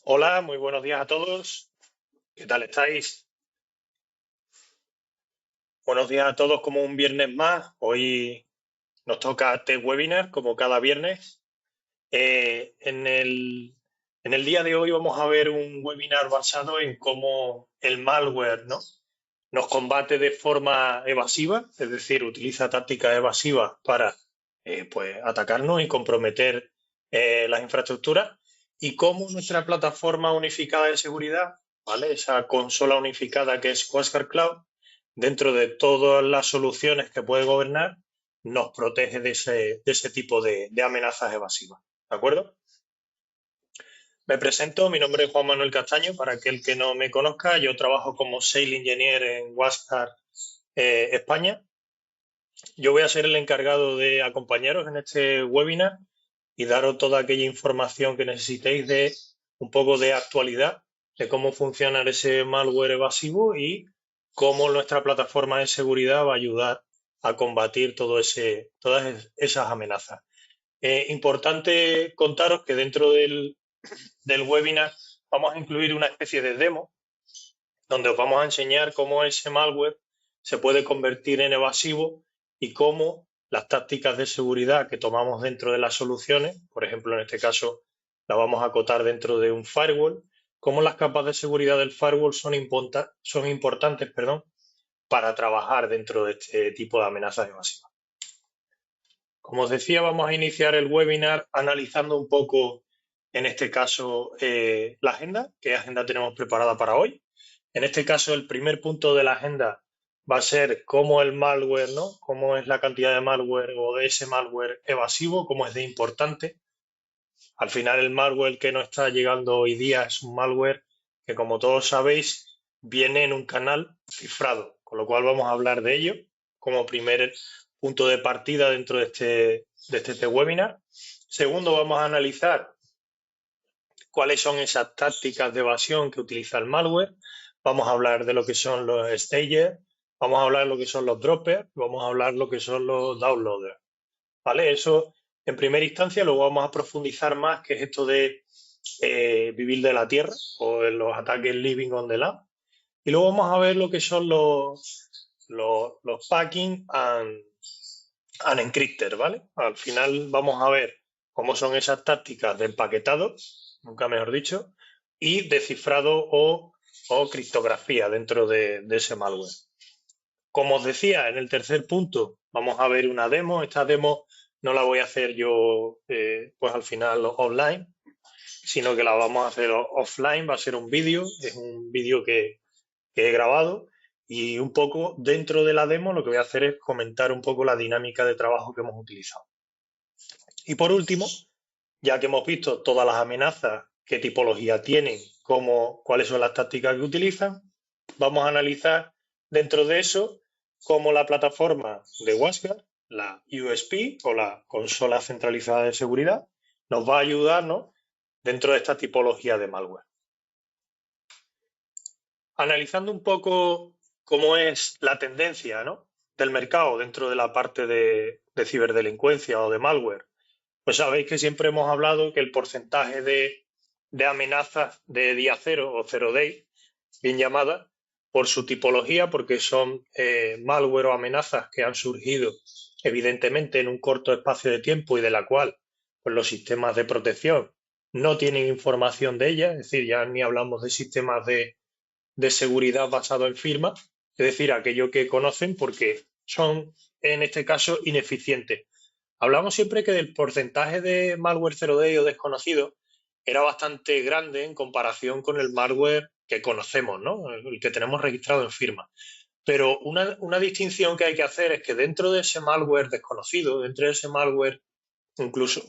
Hola, muy buenos días a todos. ¿Qué tal estáis? Buenos días a todos como un viernes más. Hoy nos toca este webinar como cada viernes. En el día de hoy vamos a ver un webinar basado en cómo el malware, ¿no?, nos combate de forma evasiva, es decir, utiliza tácticas evasivas para pues, atacarnos y comprometer las infraestructuras, y cómo nuestra plataforma unificada de seguridad, ¿vale?, esa consola unificada que es WatchGuard Cloud, dentro de todas las soluciones que puede gobernar, nos protege de ese tipo de amenazas evasivas. ¿De acuerdo? Me presento, mi nombre es Juan Manuel Castaño. Para aquel que no me conozca, yo trabajo como Sales Engineer en WatchGuard España. Yo voy a ser el encargado de acompañaros en este webinar y daros toda aquella información que necesitéis de un poco de actualidad, de cómo funciona ese malware evasivo y cómo nuestra plataforma de seguridad va a ayudar a combatir todas esas amenazas. Importante contaros que dentro del webinar vamos a incluir una especie de demo donde os vamos a enseñar cómo ese malware se puede convertir en evasivo y cómo las tácticas de seguridad que tomamos dentro de las soluciones, por ejemplo, en este caso la vamos a acotar dentro de un firewall, cómo las capas de seguridad del firewall son importantes, para trabajar dentro de este tipo de amenazas evasivas. Como os decía, vamos a iniciar el webinar analizando un poco, en este caso, la agenda, qué agenda tenemos preparada para hoy. En este caso, el primer punto de la agenda va a ser cómo el malware, ¿no?, cómo es la cantidad de malware o de ese malware evasivo, cómo es de importante. Al final, el malware que nos está llegando hoy día es un malware que, como todos sabéis, viene en un canal cifrado, con lo cual vamos a hablar de ello como primer punto de partida dentro de este webinar. Segundo, vamos a analizar cuáles son esas tácticas de evasión que utiliza el malware. Vamos a hablar de lo que son los stagers, vamos a hablar de lo que son los droppers, vamos a hablar de lo que son los downloaders, ¿vale? Eso en primera instancia. Luego vamos a profundizar más, que es esto de vivir de la tierra o de los ataques living on the land. Y luego vamos a ver lo que son los packing and encrypter, ¿vale? Al final vamos a ver cómo son esas tácticas de empaquetado, nunca mejor dicho, y de cifrado o criptografía dentro de ese malware. Como os decía, en el tercer punto vamos a ver una demo. Esta demo no la voy a hacer yo pues al final online, sino que la vamos a hacer offline. Va a ser un vídeo, es un vídeo que he grabado, y un poco dentro de la demo lo que voy a hacer es comentar un poco la dinámica de trabajo que hemos utilizado. Y por último, ya que hemos visto todas las amenazas, qué tipología tienen, cuáles son las tácticas que utilizan, vamos a analizar dentro de eso cómo la plataforma de WatchGuard, la USP o la consola centralizada de seguridad, nos va a ayudarnos dentro de esta tipología de malware. Analizando un poco cómo es la tendencia, ¿no?, del mercado dentro de la parte de ciberdelincuencia o de malware, pues sabéis que siempre hemos hablado que el porcentaje de amenazas de día cero o zero day, bien llamadas, por su tipología, porque son malware o amenazas que han surgido evidentemente en un corto espacio de tiempo y de la cual pues, los sistemas de protección no tienen información de ellas. Es decir, ya ni hablamos de sistemas de seguridad basados en firma, es decir, aquello que conocen, porque son en este caso ineficientes. Hablamos siempre que del porcentaje de malware zero day o desconocido era bastante grande en comparación con el malware que conocemos, ¿no?, el que tenemos registrado en firma. Pero una distinción que hay que hacer es que dentro de ese malware desconocido, dentro de ese malware incluso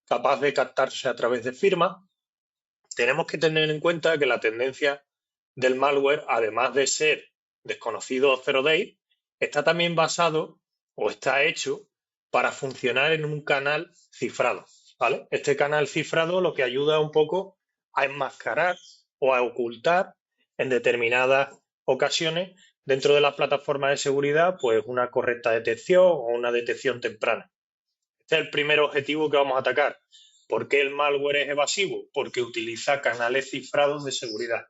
capaz de captarse a través de firma, tenemos que tener en cuenta que la tendencia del malware, además de ser desconocido o zero day, está también basado o está hecho para funcionar en un canal cifrado, ¿vale? Este canal cifrado lo que ayuda un poco a enmascarar o a ocultar en determinadas ocasiones dentro de las plataformas de seguridad pues una correcta detección o una detección temprana. Este es el primer objetivo que vamos a atacar. ¿Por qué el malware es evasivo? Porque utiliza canales cifrados de seguridad.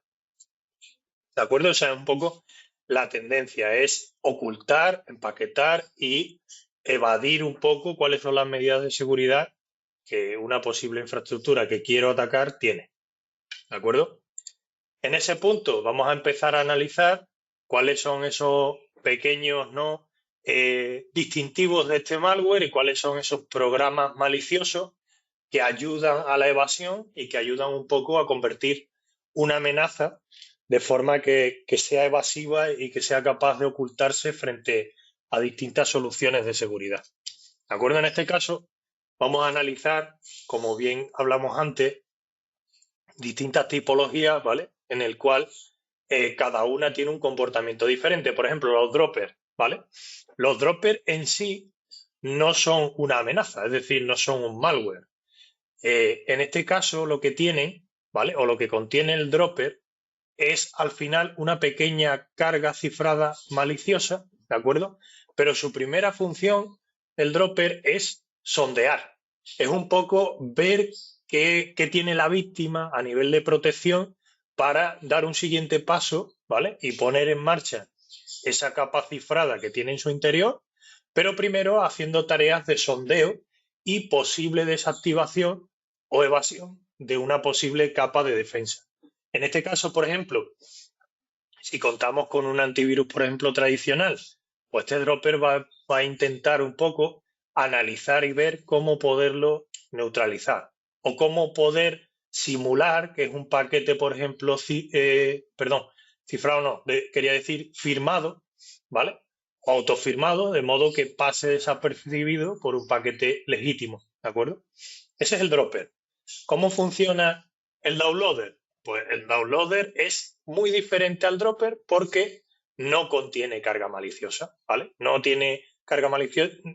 ¿De acuerdo? O sea, un poco la tendencia es ocultar, empaquetar y evadir un poco cuáles son las medidas de seguridad que una posible infraestructura que quiero atacar tiene. ¿De acuerdo? En ese punto vamos a empezar a analizar cuáles son esos pequeños, ¿no?, distintivos de este malware y cuáles son esos programas maliciosos que ayudan a la evasión y que ayudan un poco a convertir una amenaza de forma que sea evasiva y que sea capaz de ocultarse frente a distintas soluciones de seguridad. ¿De acuerdo? En este caso vamos a analizar, como bien hablamos antes, distintas tipologías, ¿vale? En el cual cada una tiene un comportamiento diferente. Por ejemplo, los droppers, ¿vale? Los droppers en sí no son una amenaza, es decir, no son un malware. En este caso, lo que tienen, ¿vale? O lo que contiene el dropper es al final una pequeña carga cifrada maliciosa, ¿de acuerdo? Pero su primera función, el dropper, es sondear. Es un poco ver qué tiene la víctima a nivel de protección para dar un siguiente paso, ¿vale? Y poner en marcha esa capa cifrada que tiene en su interior, pero primero haciendo tareas de sondeo y posible desactivación o evasión de una posible capa de defensa. En este caso, por ejemplo, si contamos con un antivirus, por ejemplo, tradicional, pues este dropper va a intentar un poco analizar y ver cómo poderlo neutralizar o cómo poder simular que es un paquete, por ejemplo, cifrado no, quería decir firmado, ¿vale? O autofirmado, de modo que pase desapercibido por un paquete legítimo, ¿de acuerdo? Ese es el dropper. ¿Cómo funciona el downloader? Pues el downloader es muy diferente al dropper porque no contiene carga maliciosa, ¿vale? No tiene carga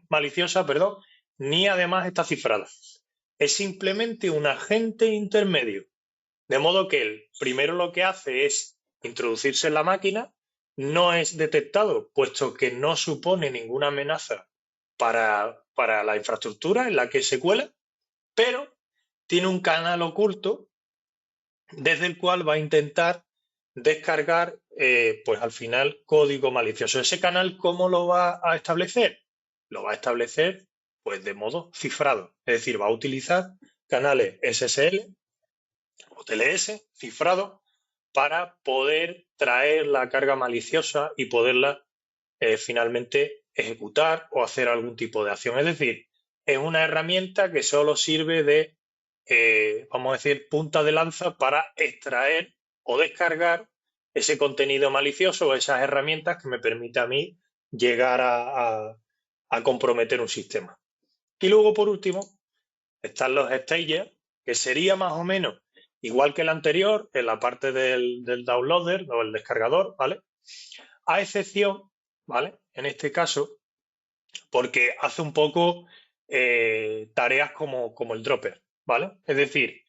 maliciosa, perdón, ni además está cifrada. Es simplemente un agente intermedio. De modo que él primero lo que hace es introducirse en la máquina, no es detectado, puesto que no supone ninguna amenaza para la infraestructura en la que se cuela, pero tiene un canal oculto desde el cual va a intentar descargar, pues al final, código malicioso. Ese canal, ¿cómo lo va a establecer? Lo va a establecer, pues, de modo cifrado. Es decir, va a utilizar canales SSL o TLS cifrados para poder traer la carga maliciosa y poderla finalmente ejecutar o hacer algún tipo de acción. Es decir, es una herramienta que solo sirve de, vamos a decir, punta de lanza para extraer o descargar ese contenido malicioso o esas herramientas que me permite a mí llegar a comprometer un sistema. Y luego, por último, están los stagers, que sería más o menos igual que el anterior en la parte del downloader o el descargador, ¿vale? A excepción, ¿vale? En este caso, porque hace un poco tareas como el dropper, ¿vale? Es decir,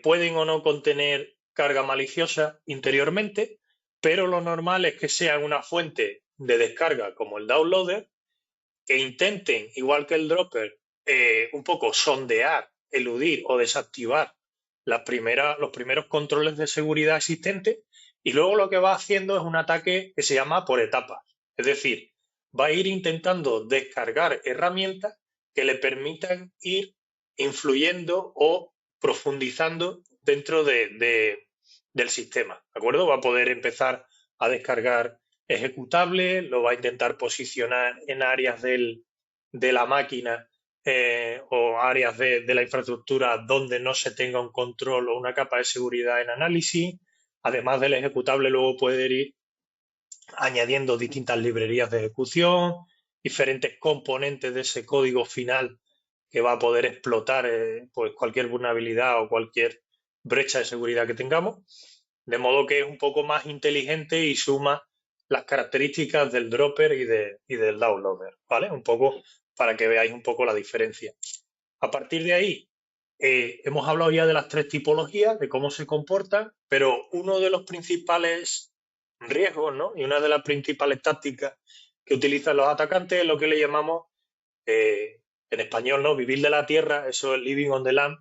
pueden o no contener carga maliciosa interiormente, pero lo normal es que sean una fuente de descarga como el downloader, que intenten, igual que el dropper, un poco sondear, eludir o desactivar los primeros controles de seguridad existentes, y luego lo que va haciendo es un ataque que se llama por etapas. Es decir, va a ir intentando descargar herramientas que le permitan ir influyendo o profundizando dentro del sistema. ¿De acuerdo? Va a poder empezar a descargar ejecutables, lo va a intentar posicionar en áreas de la máquina o áreas de la infraestructura donde no se tenga un control o una capa de seguridad en análisis. Además del ejecutable, luego puede ir añadiendo distintas librerías de ejecución, diferentes componentes de ese código final que va a poder explotar pues cualquier vulnerabilidad o cualquier brecha de seguridad que tengamos. De modo que es un poco más inteligente y suma las características del dropper y del downloader, ¿vale? Un poco para que veáis un poco la diferencia. A partir de ahí, hemos hablado ya de las tres tipologías, de cómo se comportan, pero uno de los principales riesgos, ¿no? Y una de las principales tácticas que utilizan los atacantes es lo que le llamamos, en español, ¿no? Vivir de la tierra, eso es living on the land,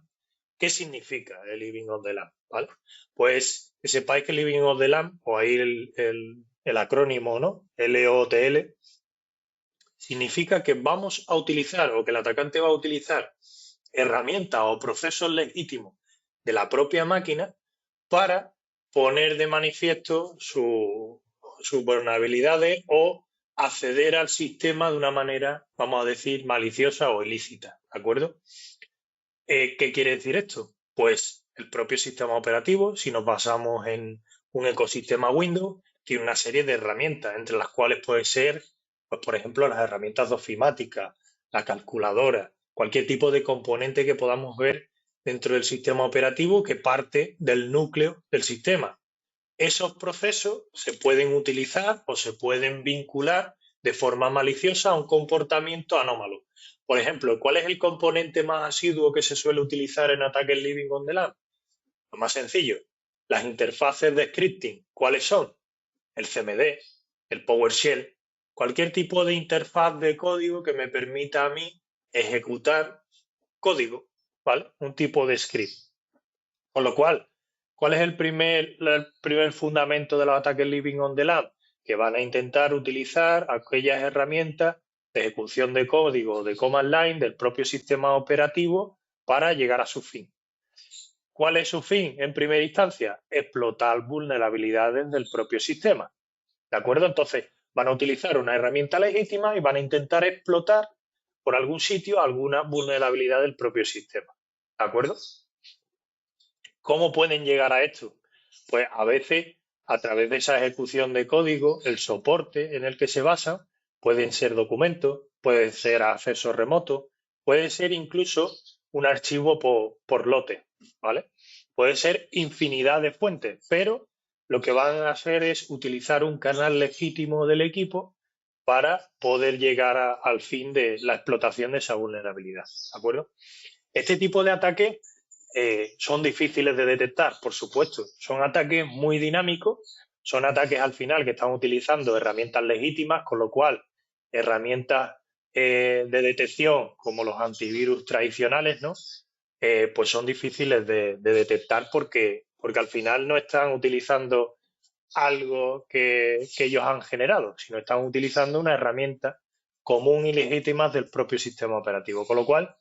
¿Qué significa el Living on the LAMP? ¿Vale? Pues que sepáis que el Living on the LAMP, o ahí el acrónimo, ¿no? LOTL, significa que vamos a utilizar o que el atacante va a utilizar herramientas o procesos legítimos de la propia máquina para poner de manifiesto sus vulnerabilidades o acceder al sistema de una manera, vamos a decir, maliciosa o ilícita, ¿de acuerdo? ¿Qué quiere decir esto? Pues el propio sistema operativo, si nos basamos en un ecosistema Windows, tiene una serie de herramientas, entre las cuales puede ser, pues, por ejemplo, las herramientas de ofimática, la calculadora, cualquier tipo de componente que podamos ver dentro del sistema operativo que parte del núcleo del sistema. Esos procesos se pueden utilizar o se pueden vincular de forma maliciosa a un comportamiento anómalo. Por ejemplo, ¿cuál es el componente más asiduo que se suele utilizar en ataques Living on the LAN? Lo más sencillo, las interfaces de scripting. ¿Cuáles son? El CMD, el PowerShell, cualquier tipo de interfaz de código que me permita a mí ejecutar código, ¿vale? Un tipo de script. Con lo cual, ¿cuál es el primer fundamento de los ataques Living on the LAN? Que van a intentar utilizar aquellas herramientas de ejecución de código de command line del propio sistema operativo para llegar a su fin. ¿Cuál es su fin en primera instancia? Explotar vulnerabilidades del propio sistema. ¿De acuerdo? Entonces, van a utilizar una herramienta legítima y van a intentar explotar por algún sitio alguna vulnerabilidad del propio sistema. ¿De acuerdo? ¿Cómo pueden llegar a esto? Pues a veces, a través de esa ejecución de código, el soporte en el que se basa, pueden ser documentos, puede ser acceso remoto, puede ser incluso un archivo por lote, ¿vale? Puede ser infinidad de fuentes, pero lo que van a hacer es utilizar un canal legítimo del equipo para poder llegar al fin de la explotación de esa vulnerabilidad, ¿de acuerdo? Este tipo de ataques son difíciles de detectar, por supuesto. Son ataques muy dinámicos, son ataques al final que están utilizando herramientas legítimas, con lo cual herramientas de detección como los antivirus tradicionales, ¿no? Pues son difíciles de detectar porque al final no están utilizando algo que ellos han generado, sino están utilizando una herramienta común y legítima del propio sistema operativo. Con lo cual,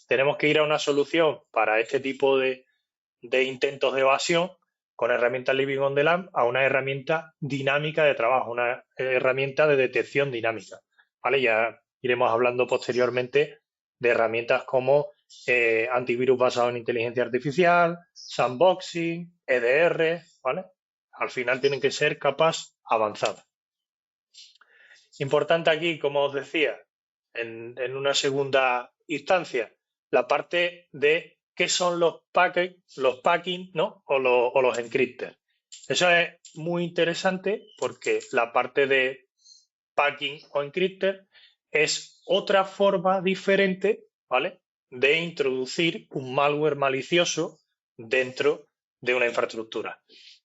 tenemos que ir a una solución para este tipo de intentos de evasión con herramientas Living on the LAN a una herramienta dinámica de trabajo, una herramienta de detección dinámica. ¿Vale? Ya iremos hablando posteriormente de herramientas como antivirus basado en inteligencia artificial, sandboxing, EDR, ¿vale? Al final tienen que ser capas avanzadas. Importante aquí, como os decía, en una segunda instancia, la parte de qué son los packing, ¿no? o los encrypters. Eso es muy interesante porque la parte de packing o encrypter es otra forma diferente, ¿vale?, de introducir un malware malicioso dentro de una infraestructura.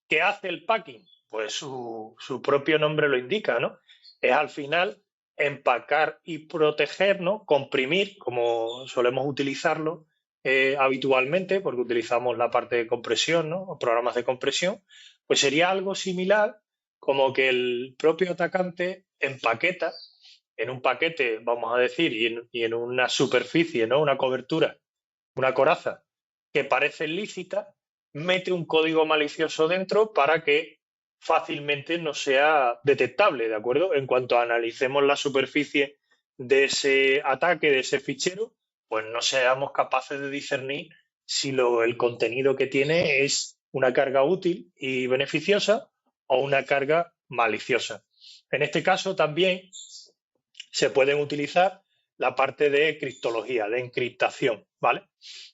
¿Qué hace el packing? Pues su propio nombre lo indica, ¿no? Es al final empacar y proteger, ¿no? Comprimir, como solemos utilizarlo habitualmente, porque utilizamos la parte de compresión, ¿no? O programas de compresión, pues sería algo similar como que el propio atacante empaqueta en un paquete, vamos a decir, y en una superficie, ¿no? Una cobertura, una coraza que parece lícita, mete un código malicioso dentro para que fácilmente no sea detectable, ¿de acuerdo? En cuanto analicemos la superficie de ese ataque, de ese fichero, pues no seamos capaces de discernir si el contenido que tiene es una carga útil y beneficiosa o una carga maliciosa. En este caso también se pueden utilizar la parte de criptología, de encriptación, ¿vale?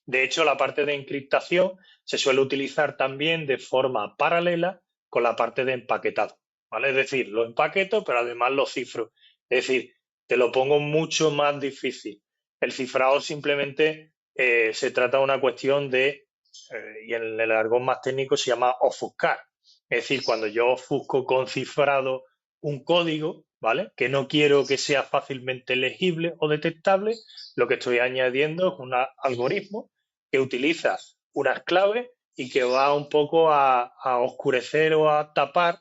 De hecho, la parte de encriptación se suele utilizar también de forma paralela con la parte de empaquetado, ¿vale? Es decir, lo empaqueto, pero además lo cifro. Es decir, te lo pongo mucho más difícil. El cifrado simplemente se trata de una cuestión de, y en el argot más técnico se llama ofuscar. Es decir, cuando yo ofusco con cifrado un código, ¿vale?, que no quiero que sea fácilmente legible o detectable, lo que estoy añadiendo es un algoritmo que utiliza unas claves y que va un poco a oscurecer o a tapar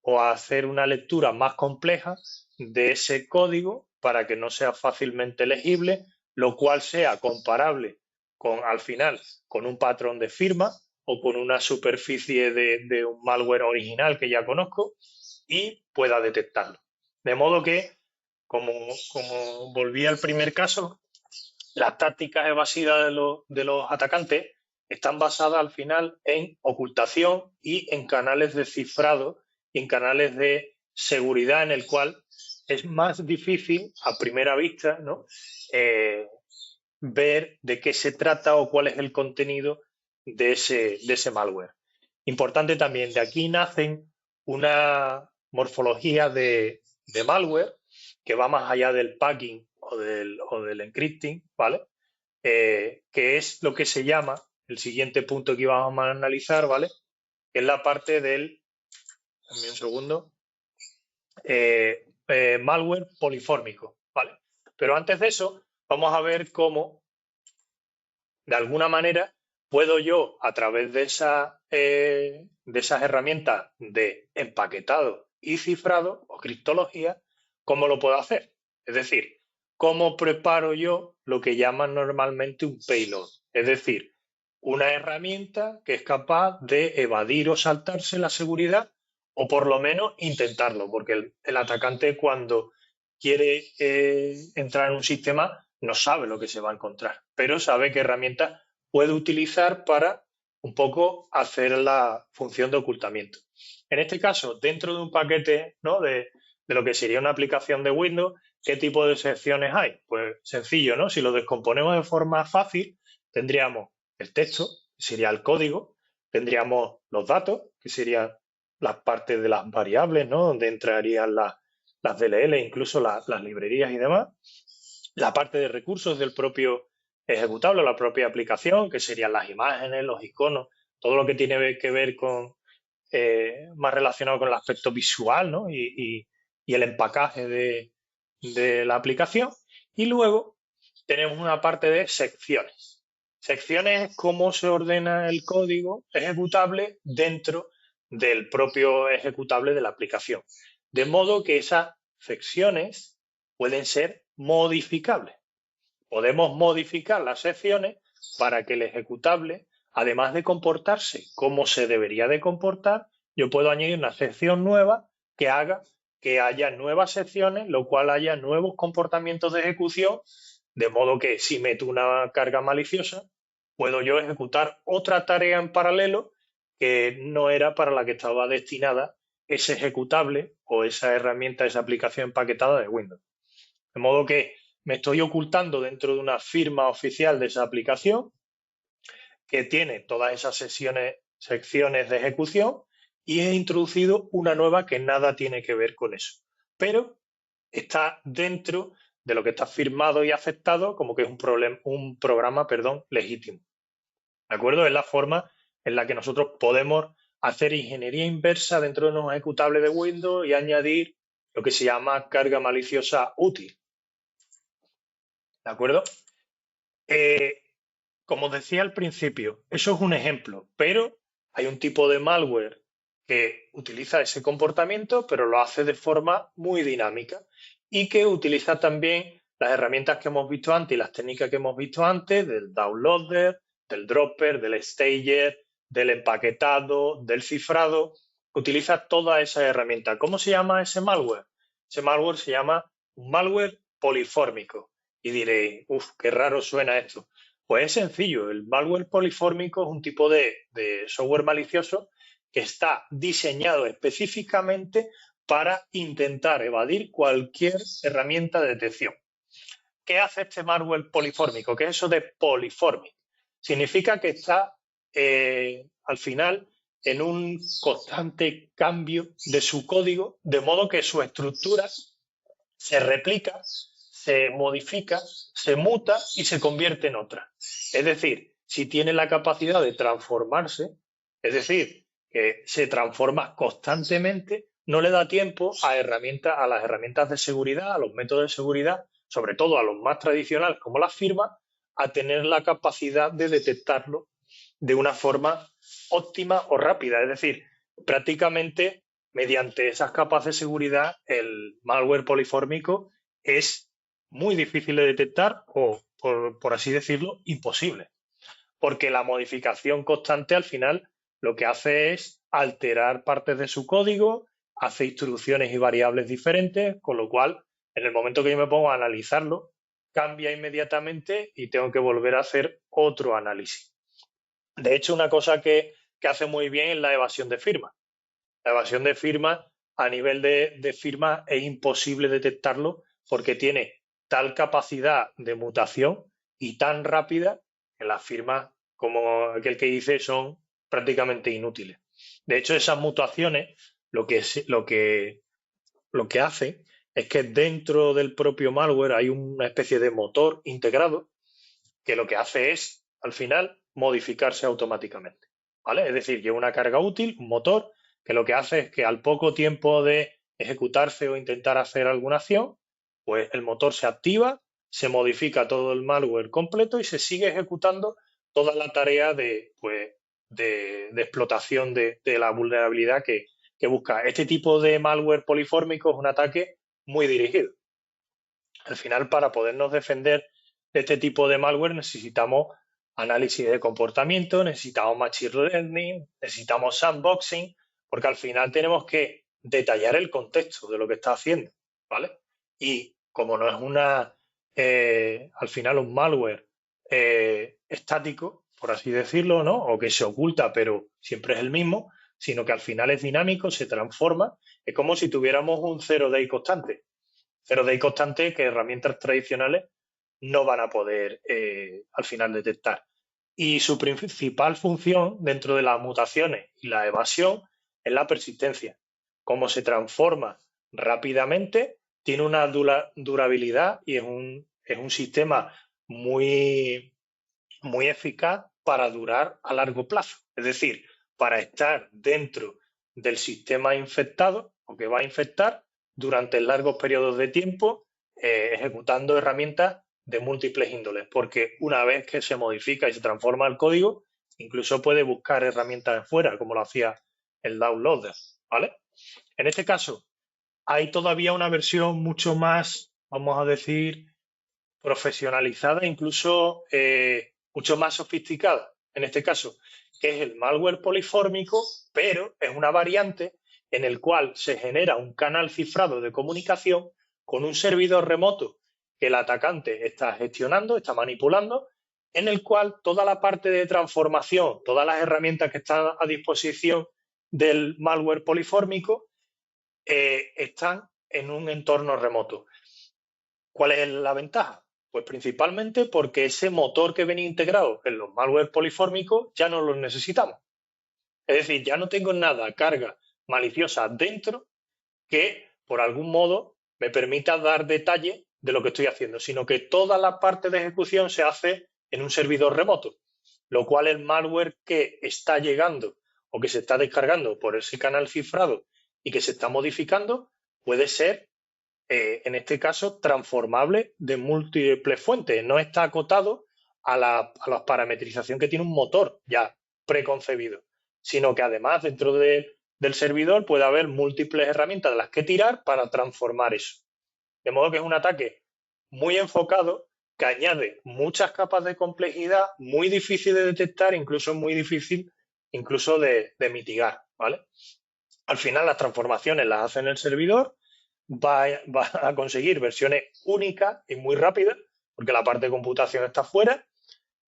o a hacer una lectura más compleja de ese código para que no sea fácilmente legible, lo cual sea comparable con, al final, con un patrón de firma o con una superficie de un malware original que ya conozco y pueda detectarlo. De modo que, como volví al primer caso, las tácticas evasivas de los atacantes están basadas al final en ocultación y en canales de cifrado y en canales de seguridad en el cual es más difícil a primera vista, ¿no? Ver de qué se trata o cuál es el contenido de ese malware. Importante también, de aquí nacen una morfología de malware que va más allá del packing o del encrypting, ¿vale? Que es lo que se llama, el siguiente punto que íbamos a analizar, ¿vale? Que es la parte del, dame un segundo, malware polifórmico, ¿vale? Pero antes de eso, vamos a ver cómo, de alguna manera, puedo yo, a través de esas herramientas de empaquetado y cifrado o criptología, cómo lo puedo hacer. Es decir, cómo preparo yo lo que llaman normalmente un payload. Es decir, una herramienta que es capaz de evadir o saltarse la seguridad o por lo menos intentarlo, porque el atacante cuando quiere entrar en un sistema no sabe lo que se va a encontrar, pero sabe qué herramientas puede utilizar para un poco hacer la función de ocultamiento. En este caso, dentro de un paquete, ¿no? de lo que sería una aplicación de Windows, ¿qué tipo de secciones hay? Pues sencillo, ¿no? Si lo descomponemos de forma fácil, tendríamos el texto, que sería el código, tendríamos los datos, que serían las partes de las variables, ¿no? Donde entrarían las DLL, incluso las librerías y demás, la parte de recursos del propio ejecutable, la propia aplicación, que serían las imágenes, los iconos, todo lo que tiene que ver con más relacionado con el aspecto visual, ¿no? y el empacaje de la aplicación. Y luego tenemos una parte de secciones. Secciones es cómo se ordena el código ejecutable dentro del propio ejecutable de la aplicación. De modo que esas secciones pueden ser modificables. Podemos modificar las secciones para que el ejecutable, además de comportarse como se debería de comportar, yo puedo añadir una sección nueva que haga que haya nuevas secciones, lo cual haya nuevos comportamientos de ejecución, de modo que si meto una carga maliciosa, puedo yo ejecutar otra tarea en paralelo que no era para la que estaba destinada ese ejecutable o esa herramienta, esa aplicación empaquetada de Windows. De modo que me estoy ocultando dentro de una firma oficial de esa aplicación que tiene todas esas secciones de ejecución y he introducido una nueva que nada tiene que ver con eso. Pero está dentro de lo que está firmado y aceptado como que es un programa legítimo. ¿De acuerdo? Es la forma en la que nosotros podemos hacer ingeniería inversa dentro de un ejecutable de Windows y añadir lo que se llama carga maliciosa útil. ¿De acuerdo? Como decía al principio, eso es un ejemplo, pero hay un tipo de malware que utiliza ese comportamiento, pero lo hace de forma muy dinámica y que utiliza también las herramientas que hemos visto antes y las técnicas que hemos visto antes del downloader, del dropper, del stager, del empaquetado, del cifrado. Utiliza todas esas herramientas. ¿Cómo se llama ese malware? Ese malware se llama un malware polifórmico. Y diréis, uff, qué raro suena esto. Pues es sencillo, el malware polifórmico es un tipo de software malicioso que está diseñado específicamente para intentar evadir cualquier herramienta de detección. ¿Qué hace este malware polifórmico? ¿Qué es eso de polifórmico? Significa que está al final en un constante cambio de su código, de modo que su estructura se replica, se modifica, se muta y se convierte en otra. Es decir, si tiene la capacidad de transformarse, es decir, que se transforma constantemente, no le da tiempo a las herramientas de seguridad, a los métodos de seguridad, sobre todo a los más tradicionales como las firmas, a tener la capacidad de detectarlo de una forma óptima o rápida. Es decir, prácticamente mediante esas capas de seguridad, el malware polifórmico es muy difícil de detectar o, por así decirlo, imposible. Porque la modificación constante al final lo que hace es alterar partes de su código, hace instrucciones y variables diferentes, con lo cual, en el momento que yo me pongo a analizarlo, cambia inmediatamente y tengo que volver a hacer otro análisis. De hecho, una cosa que hace muy bien es la evasión de firma. La evasión de firma, a nivel de firma, es imposible detectarlo porque tiene tal capacidad de mutación y tan rápida que las firmas, como aquel que dice, son prácticamente inútiles. De hecho, esas mutaciones lo que hace es que dentro del propio malware hay una especie de motor integrado que lo que hace es, al final, modificarse automáticamente. ¿Vale? Es decir, lleva una carga útil, un motor, que lo que hace es que al poco tiempo de ejecutarse o intentar hacer alguna acción, pues el motor se activa, se modifica todo el malware completo y se sigue ejecutando toda la tarea de explotación de la vulnerabilidad que busca. Este tipo de malware polifórmico es un ataque muy dirigido. Al final, para podernos defender de este tipo de malware necesitamos análisis de comportamiento, necesitamos machine learning, necesitamos sandboxing, porque al final tenemos que detallar el contexto de lo que está haciendo, ¿vale? Y como no es al final un malware estático, por así decirlo, ¿no? O que se oculta, pero siempre es el mismo, sino que al final es dinámico, se transforma, es como si tuviéramos un zero day constante. Zero day constante que herramientas tradicionales no van a poder al final detectar. Y su principal función dentro de las mutaciones y la evasión es la persistencia. Como se transforma rápidamente, tiene una durabilidad y es un sistema muy, muy eficaz para durar a largo plazo. Es decir, para estar dentro del sistema infectado o que va a infectar durante largos periodos de tiempo, ejecutando herramientas de múltiples índoles, porque una vez que se modifica y se transforma el código, incluso puede buscar herramientas de fuera, como lo hacía el downloader, ¿vale? En este caso, hay todavía una versión mucho más, vamos a decir, profesionalizada, incluso mucho más sofisticada, en este caso, que es el malware polifórmico, pero es una variante en el cual se genera un canal cifrado de comunicación con un servidor remoto que el atacante está gestionando, está manipulando, en el cual toda la parte de transformación, todas las herramientas que están a disposición del malware polifórmico están en un entorno remoto. ¿Cuál es la ventaja? Pues principalmente porque ese motor que venía integrado en los malware polifórmicos ya no lo necesitamos. Es decir, ya no tengo nada, carga maliciosa dentro que por algún modo me permita dar detalle de lo que estoy haciendo, sino que toda la parte de ejecución se hace en un servidor remoto, lo cual el malware que está llegando o que se está descargando por ese canal cifrado y que se está modificando puede ser en este caso, transformable de múltiples fuentes. No está acotado a la parametrización que tiene un motor ya preconcebido, sino que además dentro del servidor puede haber múltiples herramientas de las que tirar para transformar eso. De modo que es un ataque muy enfocado que añade muchas capas de complejidad, muy difícil de detectar, incluso muy difícil incluso de mitigar, ¿vale? Al final las transformaciones las hace en el servidor, va a conseguir versiones únicas y muy rápidas, porque la parte de computación está fuera,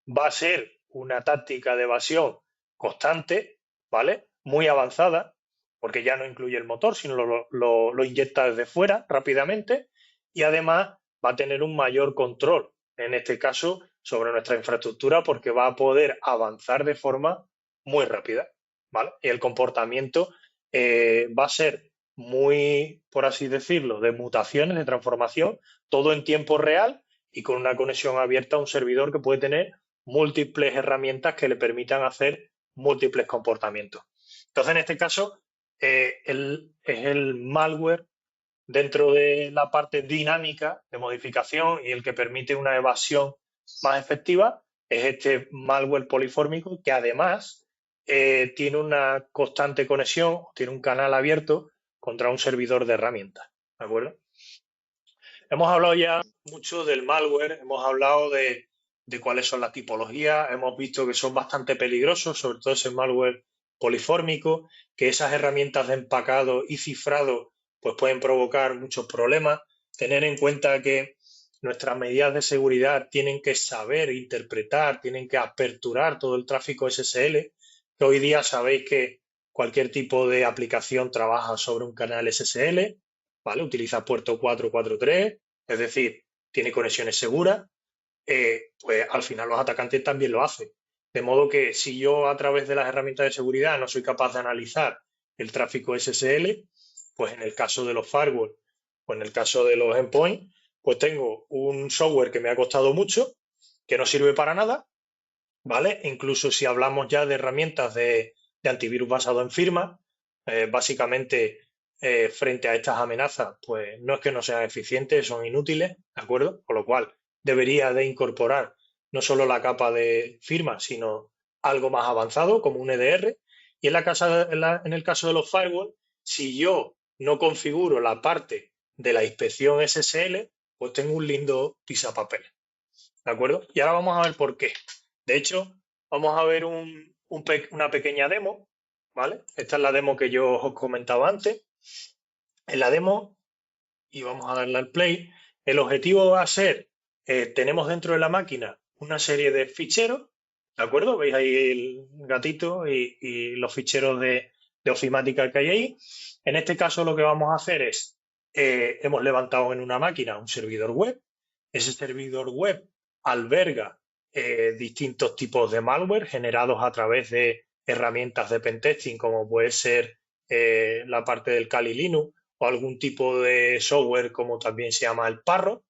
va a ser una táctica de evasión constante, ¿vale? Muy avanzada, porque ya no incluye el motor, sino lo inyecta desde fuera rápidamente y además va a tener un mayor control, en este caso, sobre nuestra infraestructura, porque va a poder avanzar de forma muy rápida, ¿vale? Y el comportamiento va a ser muy, por así decirlo, de mutaciones, de transformación, todo en tiempo real y con una conexión abierta a un servidor que puede tener múltiples herramientas que le permitan hacer múltiples comportamientos. Entonces, en este caso, es el malware dentro de la parte dinámica de modificación y el que permite una evasión más efectiva, es este malware polifórmico que además tiene una constante conexión, tiene un canal abierto contra un servidor de herramientas. ¿De acuerdo? Hemos hablado ya mucho del malware, hemos hablado de cuáles son las tipologías, hemos visto que son bastante peligrosos, sobre todo ese malware polifórmico, que esas herramientas de empacado y cifrado pues pueden provocar muchos problemas. Tener en cuenta que nuestras medidas de seguridad tienen que saber interpretar, tienen que aperturar todo el tráfico SSL, que hoy día sabéis que cualquier tipo de aplicación trabaja sobre un canal SSL, ¿vale? Utiliza puerto 443, es decir, tiene conexiones seguras, pues al final los atacantes también lo hacen. De modo que si yo a través de las herramientas de seguridad no soy capaz de analizar el tráfico SSL, pues en el caso de los firewall o en el caso de los endpoints, pues tengo un software que me ha costado mucho, que no sirve para nada, ¿vale? Incluso si hablamos ya de herramientas de antivirus basado en firma, básicamente frente a estas amenazas, pues no es que no sean eficientes, son inútiles, ¿de acuerdo? Con lo cual debería de incorporar no solo la capa de firma, sino algo más avanzado como un EDR. Y en el caso de los firewall, si yo no configuro la parte de la inspección SSL, pues tengo un lindo pisapapel, ¿de acuerdo? Y ahora vamos a ver por qué. De hecho, vamos a ver una pequeña demo, ¿vale? Esta es la demo que yo os comentaba antes. En la demo, y vamos a darle al play, el objetivo va a ser, tenemos dentro de la máquina una serie de ficheros, ¿de acuerdo? Veis ahí el gatito y los ficheros de ofimática que hay ahí. En este caso lo que vamos a hacer es, hemos levantado en una máquina un servidor web. Ese servidor web alberga distintos tipos de malware generados a través de herramientas de pentesting, como puede ser la parte del Kali Linux o algún tipo de software como también se llama el Parrot.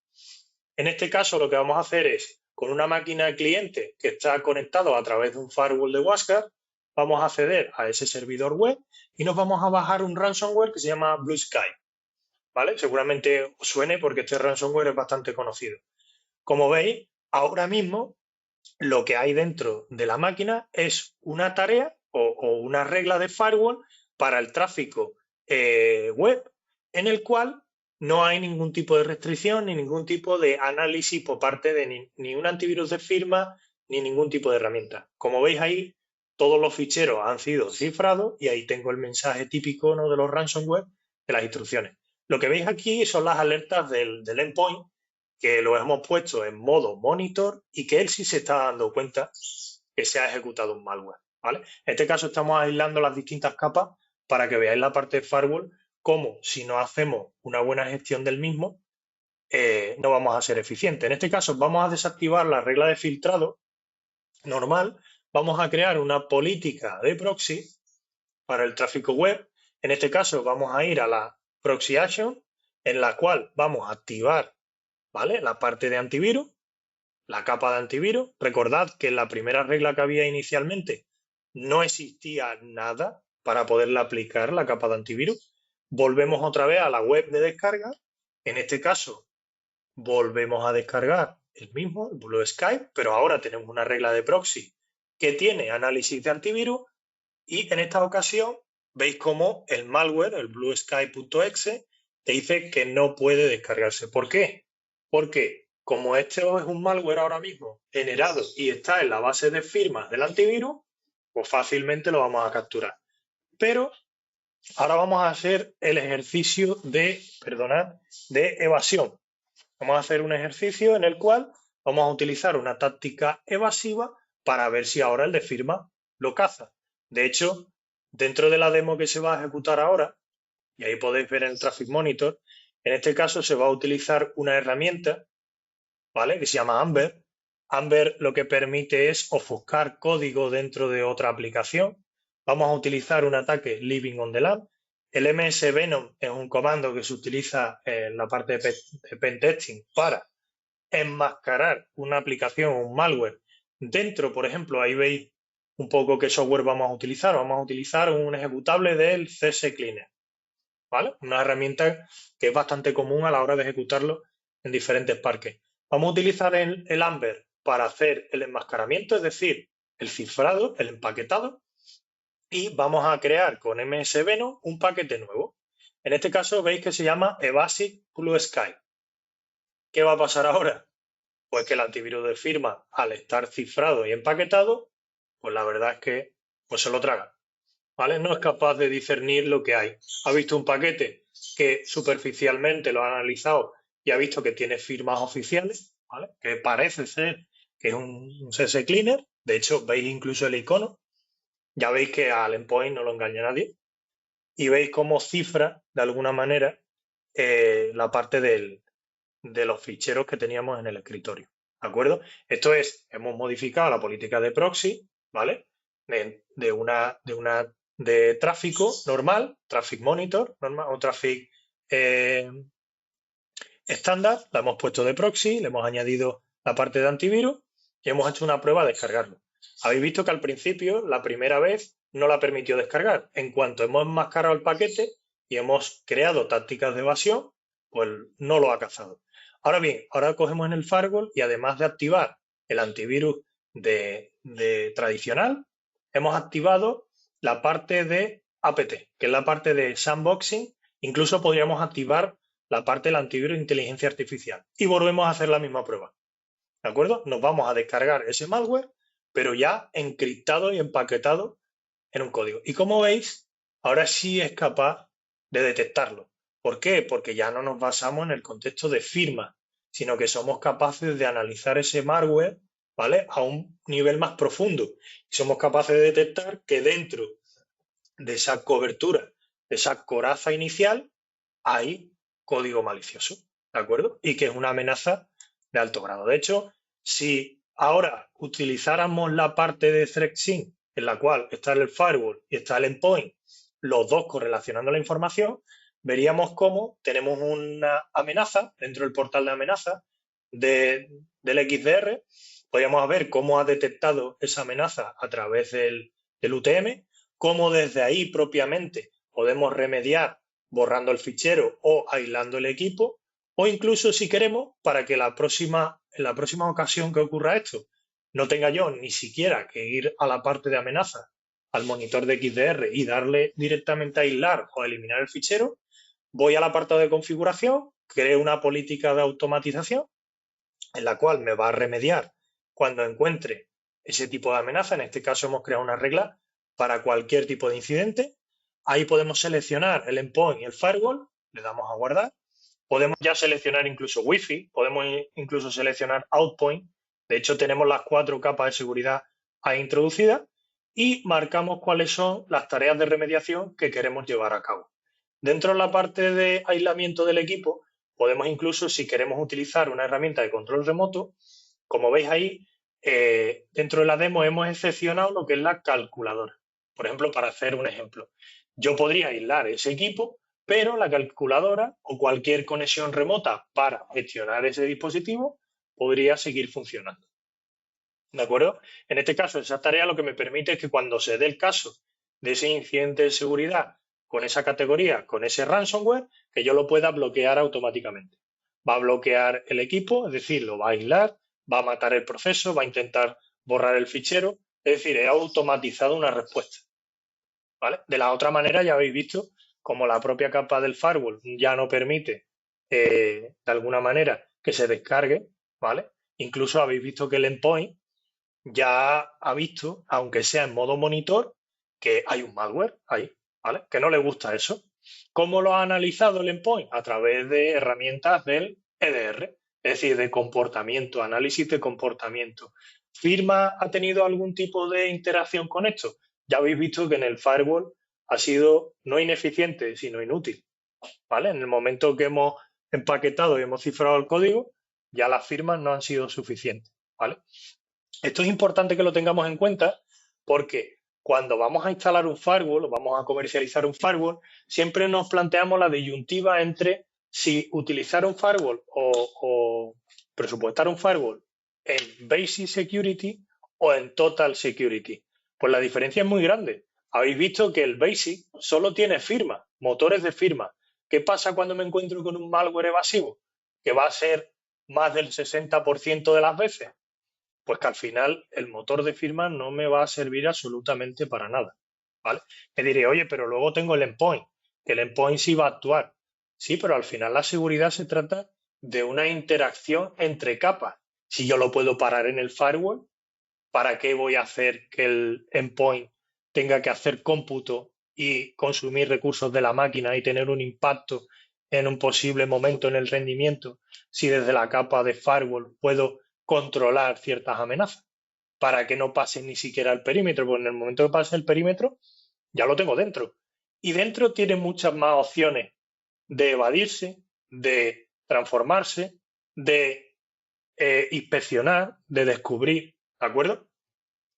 En este caso lo que vamos a hacer es, con una máquina cliente que está conectado a través de un firewall de WASCAR, vamos a acceder a ese servidor web y nos vamos a bajar un ransomware que se llama Blue Sky, ¿vale? Seguramente os suene porque este ransomware es bastante conocido. Como veis, ahora mismo lo que hay dentro de la máquina es una tarea o una regla de firewall para el tráfico web en el cual no hay ningún tipo de restricción ni ningún tipo de análisis por parte de ni un antivirus de firma ni ningún tipo de herramienta. Como veis ahí, todos los ficheros han sido cifrados y ahí tengo el mensaje típico, ¿no?, de los ransomware, de las instrucciones. Lo que veis aquí son las alertas del endpoint, que lo hemos puesto en modo monitor y que él sí se está dando cuenta que se ha ejecutado un malware, ¿vale? En este caso estamos aislando las distintas capas para que veáis la parte de firewall, como si no hacemos una buena gestión del mismo, no vamos a ser eficientes. En este caso vamos a desactivar la regla de filtrado normal, vamos a crear una política de proxy para el tráfico web. En este caso vamos a ir a la proxy action, en la cual vamos a activar, ¿vale?, la parte de antivirus, la capa de antivirus. Recordad que en la primera regla que había inicialmente no existía nada para poderla aplicar, la capa de antivirus. Volvemos otra vez a la web de descarga. En este caso, volvemos a descargar el mismo, el Blue Sky, pero ahora tenemos una regla de proxy que tiene análisis de antivirus y en esta ocasión veis cómo el malware, el bluesky.exe, te dice que no puede descargarse. ¿Por qué? Porque como este es un malware ahora mismo generado y está en la base de firmas del antivirus, pues fácilmente lo vamos a capturar. Pero ahora vamos a hacer el ejercicio de evasión. Vamos a hacer un ejercicio en el cual vamos a utilizar una táctica evasiva para ver si ahora el de firma lo caza. De hecho, dentro de la demo que se va a ejecutar ahora, y ahí podéis ver en el Traffic Monitor, en este caso se va a utilizar una herramienta, ¿vale?, que se llama Amber. Amber lo que permite es ofuscar código dentro de otra aplicación. Vamos a utilizar un ataque Living on the Lab. El MS Venom es un comando que se utiliza en la parte de pentesting para enmascarar una aplicación o un malware dentro. Por ejemplo, ahí veis un poco qué software vamos a utilizar. Vamos a utilizar un ejecutable del CS Cleaner, ¿vale? Una herramienta que es bastante común a la hora de ejecutarlo en diferentes parques. Vamos a utilizar el Amber para hacer el enmascaramiento, es decir, el cifrado, el empaquetado, y vamos a crear con MS Venom un paquete nuevo. En este caso veis que se llama Evasive Blue Sky. ¿Qué va a pasar ahora? Pues que el antivirus de firma, al estar cifrado y empaquetado, pues la verdad es que pues se lo traga, ¿vale? No es capaz de discernir lo que hay. Ha visto un paquete que superficialmente lo ha analizado y ha visto que tiene firmas oficiales, ¿vale? Que parece ser que es un CSS Cleaner. De hecho, veis incluso el icono. Ya veis que al endpoint no lo engaña nadie. Y veis cómo cifra, de alguna manera, la parte de los ficheros que teníamos en el escritorio. ¿De acuerdo? Esto es, hemos modificado la política de proxy, ¿vale? De tráfico normal, traffic monitor normal, o traffic estándar, la hemos puesto de proxy, le hemos añadido la parte de antivirus y hemos hecho una prueba de descargarlo. Habéis visto que al principio, la primera vez, no la permitió descargar. En cuanto hemos enmascarado el paquete y hemos creado tácticas de evasión, pues no lo ha cazado. Ahora bien, ahora cogemos en el firewall y además de activar el antivirus de tradicional, hemos activado la parte de APT, que es la parte de sandboxing. Incluso podríamos activar la parte del antivirus de inteligencia artificial y volvemos a hacer la misma prueba. ¿De acuerdo? Nos vamos a descargar ese malware, pero ya encriptado y empaquetado en un código. Y como veis, ahora sí es capaz de detectarlo. ¿Por qué? Porque ya no nos basamos en el contexto de firma, sino que somos capaces de analizar ese malware, ¿vale? A un nivel más profundo. Y somos capaces de detectar que dentro de esa cobertura, de esa coraza inicial, hay código malicioso, ¿de acuerdo? Y que es una amenaza de alto grado. De hecho, si ahora utilizáramos la parte de ThreatSync, en la cual está el firewall y está el endpoint, los dos correlacionando la información, veríamos cómo tenemos una amenaza dentro del portal de amenaza del XDR. Podríamos ver cómo ha detectado esa amenaza a través del UTM, cómo desde ahí propiamente podemos remediar borrando el fichero o aislando el equipo, o incluso si queremos, para que en la próxima ocasión que ocurra esto, no tenga yo ni siquiera que ir a la parte de amenaza, al monitor de XDR y darle directamente a aislar o a eliminar el fichero, voy al apartado de configuración, creo una política de automatización en la cual me va a remediar cuando encuentre ese tipo de amenaza. En este caso hemos creado una regla para cualquier tipo de incidente. Ahí podemos seleccionar el endpoint y el firewall, le damos a guardar. Podemos ya seleccionar incluso Wi-Fi, podemos incluso seleccionar Outpoint. De hecho, tenemos las 4 capas de seguridad ahí introducidas y marcamos cuáles son las tareas de remediación que queremos llevar a cabo. Dentro de la parte de aislamiento del equipo, podemos incluso, si queremos utilizar una herramienta de control remoto, como veis ahí, dentro de la demo hemos excepcionado lo que es la calculadora. Por ejemplo, para hacer un ejemplo, yo podría aislar ese equipo, pero la calculadora o cualquier conexión remota para gestionar ese dispositivo podría seguir funcionando. ¿De acuerdo? En este caso, esa tarea lo que me permite es que cuando se dé el caso de ese incidente de seguridad con esa categoría, con ese ransomware, que yo lo pueda bloquear automáticamente. Va a bloquear el equipo, es decir, lo va a aislar, va a matar el proceso, va a intentar borrar el fichero, es decir, he automatizado una respuesta. ¿Vale? De la otra manera ya habéis visto como la propia capa del firewall ya no permite de alguna manera que se descargue, ¿vale? Incluso habéis visto que el endpoint ya ha visto, aunque sea en modo monitor, que hay un malware ahí, ¿vale? Que no le gusta eso. ¿Cómo lo ha analizado el endpoint? A través de herramientas del EDR, es decir, de comportamiento, análisis de comportamiento. ¿Firma ha tenido algún tipo de interacción con esto? Ya habéis visto que en el firewall ha sido no ineficiente, sino inútil, ¿vale? En el momento que hemos empaquetado y hemos cifrado el código, ya las firmas no han sido suficientes, ¿vale? Esto es importante que lo tengamos en cuenta porque cuando vamos a instalar un firewall o vamos a comercializar un firewall, siempre nos planteamos la disyuntiva entre si utilizar un firewall o presupuestar un firewall en Basic Security o en Total Security. Pues la diferencia es muy grande. Habéis visto que el Basic solo tiene firma, motores de firma. ¿Qué pasa cuando me encuentro con un malware evasivo? Que va a ser más del 60% de las veces pues que al final el motor de firma no me va a servir absolutamente para nada, ¿vale? Me diré, oye, pero luego tengo el endpoint, que el endpoint sí va a actuar. Sí, pero al final la seguridad se trata de una interacción entre capas. Si yo lo puedo parar en el firewall, ¿para qué voy a hacer que el endpoint tenga que hacer cómputo y consumir recursos de la máquina y tener un impacto en un posible momento en el rendimiento si desde la capa de firewall puedo controlar ciertas amenazas? Para que no pase ni siquiera el perímetro, porque en el momento que pase el perímetro ya lo tengo dentro. Y dentro tiene muchas más opciones de evadirse, de transformarse, de inspeccionar, de descubrir, ¿de acuerdo?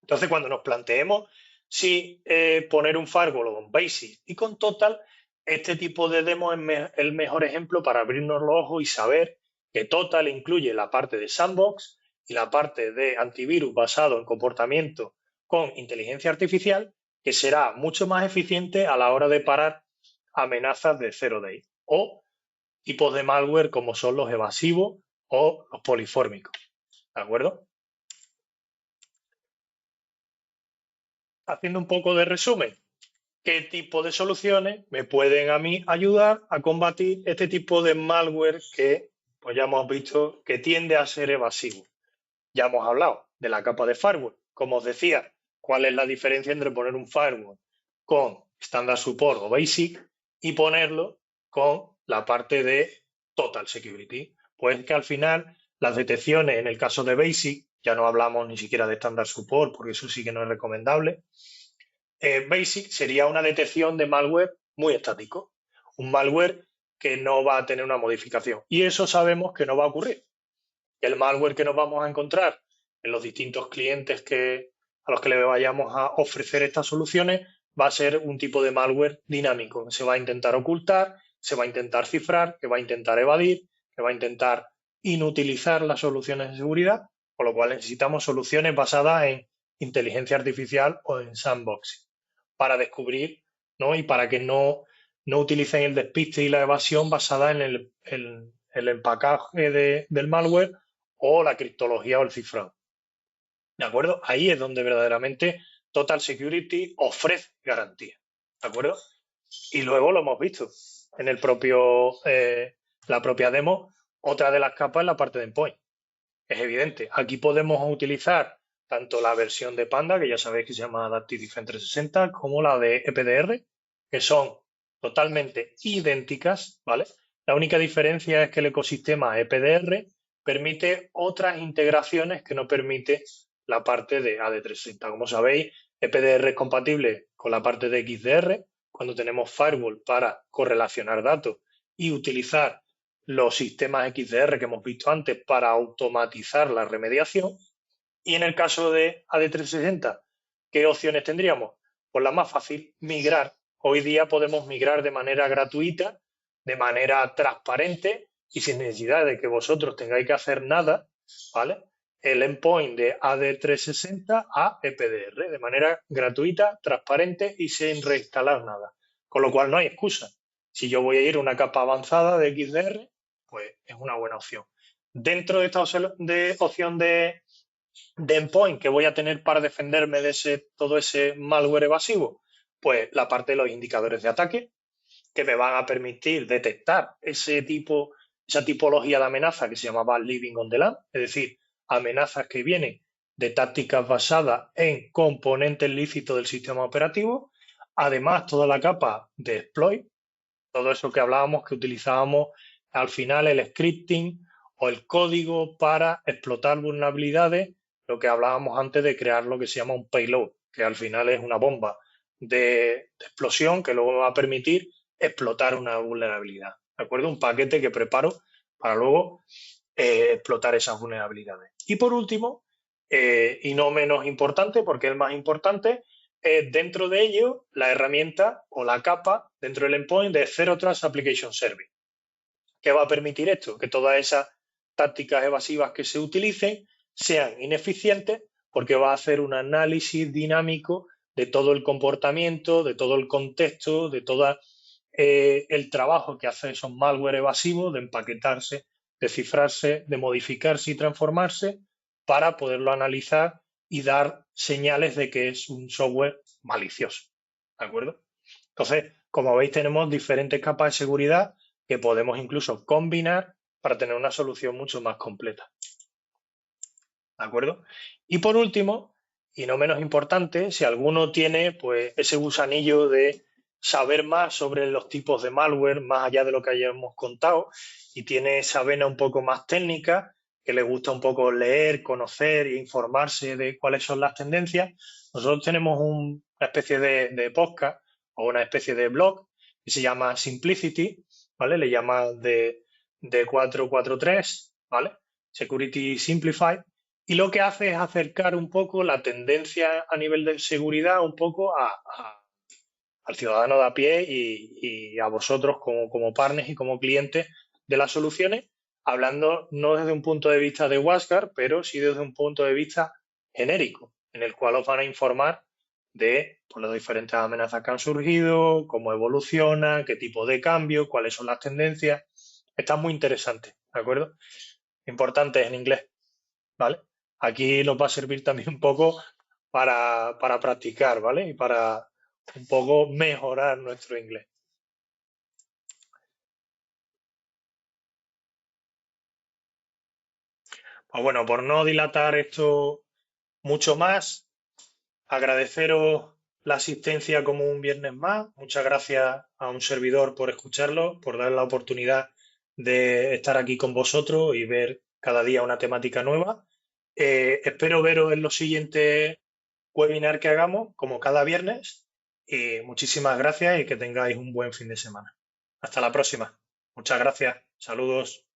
Entonces, cuando nos planteemos si poner un firewall con Basic y con Total, este tipo de demo es el mejor ejemplo para abrirnos los ojos y saber que Total incluye la parte de sandbox y la parte de antivirus basado en comportamiento con inteligencia artificial, que será mucho más eficiente a la hora de parar amenazas de zero day o tipos de malware como son los evasivos o los polifórmicos. ¿De acuerdo? Haciendo un poco de resumen, ¿qué tipo de soluciones me pueden a mí ayudar a combatir este tipo de malware que, pues ya hemos visto, que tiende a ser evasivo? Ya hemos hablado de la capa de firewall. Como os decía, ¿cuál es la diferencia entre poner un firewall con Standard Support o Basic y ponerlo con la parte de Total Security? Pues que al final las detecciones, en el caso de Basic, ya no hablamos ni siquiera de Standard Support porque eso sí que no es recomendable. Basic sería una detección de malware muy estático, un malware que no va a tener una modificación. Y eso sabemos que no va a ocurrir. El malware que nos vamos a encontrar en los distintos clientes a los que le vayamos a ofrecer estas soluciones va a ser un tipo de malware dinámico. Se va a intentar ocultar, se va a intentar cifrar, que va a intentar evadir, que va a intentar inutilizar las soluciones de seguridad, con lo cual necesitamos soluciones basadas en inteligencia artificial o en sandboxing para descubrir, ¿no? Y para que no utilicen el despiste y la evasión basada en el empacaje del malware o la criptología o el cifrado. ¿De acuerdo? Ahí es donde verdaderamente Total Security ofrece garantía. ¿De acuerdo? Y luego lo hemos visto en la propia demo, otra de las capas es la parte de endpoint. Es evidente. Aquí podemos utilizar tanto la versión de Panda, que ya sabéis que se llama Adaptive Defense 360, como la de EPDR, que son totalmente idénticas, ¿vale? La única diferencia es que el ecosistema EPDR permite otras integraciones que no permite la parte de AD360. Como sabéis, EPDR es compatible con la parte de XDR, cuando tenemos firewall para correlacionar datos y utilizar los sistemas XDR que hemos visto antes para automatizar la remediación. Y en el caso de AD360, ¿qué opciones tendríamos? Pues la más fácil, migrar. Hoy día podemos migrar de manera gratuita, de manera transparente y sin necesidad de que vosotros tengáis que hacer nada, ¿vale? El endpoint de AD360 a EPDR de manera gratuita, transparente y sin reinstalar nada. Con lo cual no hay excusa. Si yo voy a ir a una capa avanzada de XDR, pues es una buena opción. Dentro de esta opción de endpoint que voy a tener para defenderme de todo ese malware evasivo, pues la parte de los indicadores de ataque, que me van a permitir detectar esa tipología de amenaza que se llamaba living on the land, es decir, amenazas que vienen de tácticas basadas en componentes lícitos del sistema operativo. Además, toda la capa de exploit, todo eso que hablábamos, que utilizábamos al final el scripting o el código para explotar vulnerabilidades, lo que hablábamos antes de crear lo que se llama un payload, que al final es una bomba de explosión que luego me va a permitir explotar una vulnerabilidad. ¿De acuerdo? Un paquete que preparo para luego explotar esas vulnerabilidades. Y por último, y no menos importante, porque es el más importante, dentro de ello la herramienta o la capa dentro del endpoint de Zero Trust Application Service. ¿Qué va a permitir esto? Que todas esas tácticas evasivas que se utilicen sean ineficientes porque va a hacer un análisis dinámico de todo el comportamiento, de todo el contexto, de todo el trabajo que hace esos malware evasivos de empaquetarse, de cifrarse, de modificarse y transformarse para poderlo analizar y dar señales de que es un software malicioso. ¿De acuerdo? Entonces, como veis, tenemos diferentes capas de seguridad que podemos incluso combinar para tener una solución mucho más completa. ¿De acuerdo? Y por último, y no menos importante, si alguno tiene pues ese gusanillo de saber más sobre los tipos de malware, más allá de lo que hayamos contado, y tiene esa vena un poco más técnica, que le gusta un poco leer, conocer e informarse de cuáles son las tendencias, nosotros tenemos una especie de podcast o una especie de blog que se llama Simplicity, ¿vale? Le llama de 443, ¿vale? Security Simplified, y lo que hace es acercar un poco la tendencia a nivel de seguridad un poco al ciudadano de a pie y a vosotros como partners y como clientes de las soluciones, hablando no desde un punto de vista de WASGAR, pero sí desde un punto de vista genérico, en el cual os van a informar de pues, las diferentes amenazas que han surgido, cómo evoluciona, qué tipo de cambio, cuáles son las tendencias. Está muy interesante, ¿de acuerdo? Importante en inglés, ¿vale? Aquí nos va a servir también un poco para practicar, ¿vale? Y para un poco mejorar nuestro inglés. Pues bueno, por no dilatar esto mucho más, agradeceros la asistencia como un viernes más. Muchas gracias a un servidor por escucharlo, por dar la oportunidad de estar aquí con vosotros y ver cada día una temática nueva. Espero veros en los siguientes webinar que hagamos, como cada viernes. Y muchísimas gracias y que tengáis un buen fin de semana. Hasta la próxima. Muchas gracias. Saludos.